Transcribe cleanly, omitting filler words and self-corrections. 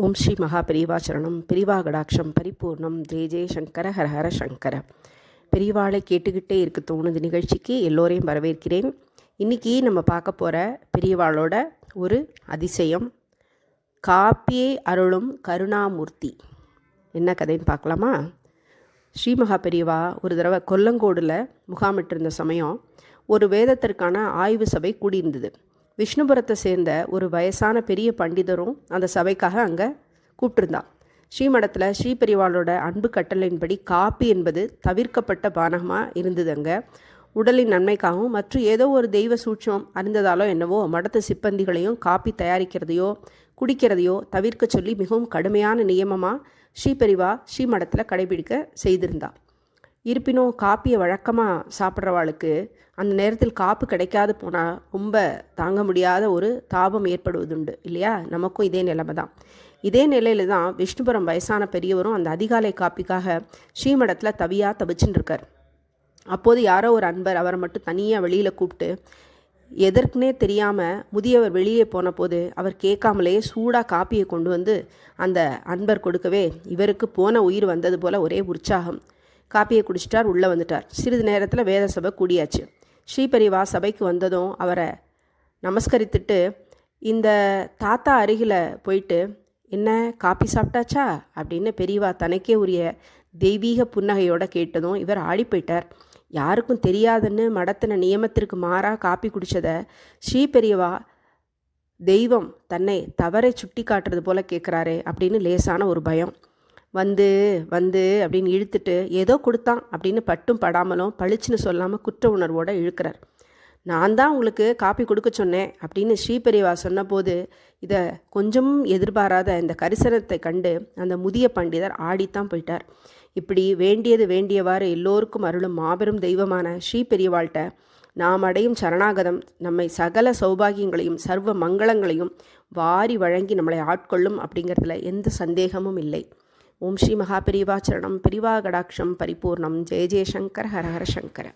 ஓம் ஸ்ரீ மகாபெரிவா சரணம். பெரிவா கடாட்சம் பரிபூர்ணம். ஜெய ஜெய சங்கர ஹர ஹர சங்கர. பெரிவாளை கேட்டுக்கிட்டே இருக்க தோணுது நிகழ்ச்சிக்கு எல்லோரையும் வரவேற்கிறேன். இன்றைக்கி நம்ம பார்க்க போகிற பெரியவாளோட ஒரு அதிசயம், காப்பியை அருளும் கருணாமூர்த்தி. என்ன கதைன்னு பார்க்கலாமா? ஸ்ரீ மகாபெரிவா ஒரு தடவை கொல்லங்கோடில் முகாமிட்டிருந்த சமயம் ஒரு வேதத்திற்கான ஆய்வு சபை கூடியிருந்தது. விஷ்ணுபுரத்தை சேர்ந்த ஒரு வயசான பெரிய பண்டிதரும் அந்த சபைக்காக அங்கே கூப்பிட்டுருந்தான். ஸ்ரீமடத்தில் ஸ்ரீபெரிவாளோட அன்பு கட்டளையின்படி காப்பி என்பது தவிர்க்கப்பட்ட பானகமாக இருந்தது. அங்கே உடலின் நன்மைக்காகவும் மற்றும் ஏதோ ஒரு தெய்வ சூட்சம் அறிந்ததாலோ என்னவோ மடத்து சிப்பந்திகளையும் காப்பி தயாரிக்கிறதையோ குடிக்கிறதையோ தவிர்க்க சொல்லி மிகவும் கடுமையான நியமமாக ஸ்ரீபெரிவா ஸ்ரீமடத்தில் கடைபிடிக்க செய்திருந்தா. இருப்பினும் காப்பியை வழக்கமாக சாப்பிட்றவாளுக்கு அந்த நேரத்தில் காப்பு கிடைக்காது போனால் ரொம்ப தாங்க முடியாத ஒரு தாபம் ஏற்படுவதுண்டு இல்லையா? நமக்கும் இதே நிலைமை தான். இதே நிலையில் தான் விஷ்ணுபுரம் வயசான பெரியவரும் அந்த அதிகாலை காப்பிக்காக ஸ்ரீமடத்தில் தவிச்சுன்னு இருக்கார். அப்போது யாரோ ஒரு அன்பர் அவரை மட்டும் தனியாக வெளியில் கூப்பிட்டு எதற்குனே தெரியாமல் முதியவர் வெளியே போன போது அவர் கேட்காமலேயே சூடாக காப்பியை கொண்டு வந்து அந்த அன்பர் கொடுக்கவே இவருக்கு போன உயிர் வந்தது போல் ஒரே உற்சாகம். காப்பியை குடிச்சிட்டார், உள்ளே வந்துட்டார். சிறிது நேரத்தில் வேத சபை கூடியாச்சு. ஸ்ரீபெரிவா சபைக்கு வந்ததும் அவரை நமஸ்கரித்துட்டு இந்த தாத்தா அருகில் போயிட்டு, என்ன காப்பி சாப்பிட்டாச்சா அப்படின்னு பெரியவா தனக்கே உரிய தெய்வீக புன்னகையோடு கேட்டதும் இவர் ஆடி போயிட்டார். யாருக்கும் தெரியாதுன்னு மடத்தின நியமத்திற்கு மாறாக காப்பி குடித்ததை ஸ்ரீபெரியவா தெய்வம் தன்னை தவறை சுட்டி காட்டுறது போல் கேட்குறாரே அப்படின்னு லேசான ஒரு பயம் வந்து அப்படின்னு இழுத்துட்டு ஏதோ கொடுத்தான் அப்படின்னு பட்டும் படாமலும் பளிச்சுன்னு சொல்லாமல் குற்ற உணர்வோடு இழுக்கிறார். நான் தான் உங்களுக்கு காப்பி கொடுக்க சொன்னேன் அப்படின்னு ஸ்ரீபெரிவா சொன்னபோது இதை கொஞ்சமும் எதிர்பாராத இந்த கரிசனத்தை கண்டு அந்த முதிய பண்டிதர் ஆடித்தான் போயிட்டார். இப்படி வேண்டியவாறு எல்லோருக்கும் அருளும் மாபெரும் தெய்வமான ஸ்ரீபெரிவாள்கிட்ட நாம் அடையும் சரணாகதம் நம்மை சகல சௌபாகியங்களையும் சர்வ மங்களங்களையும் வாரி வழங்கி நம்மளை ஆட்கொள்ளும் அப்படிங்கிறதுல எந்த சந்தேகமும் இல்லை. ஓம் ஸ்ரீ மகாபெரிவா சரணம். பெரிவா கடாட்சம் பரிபூர்ணம். ஜெய ஜெய சங்கர ஹர ஹர சங்கர.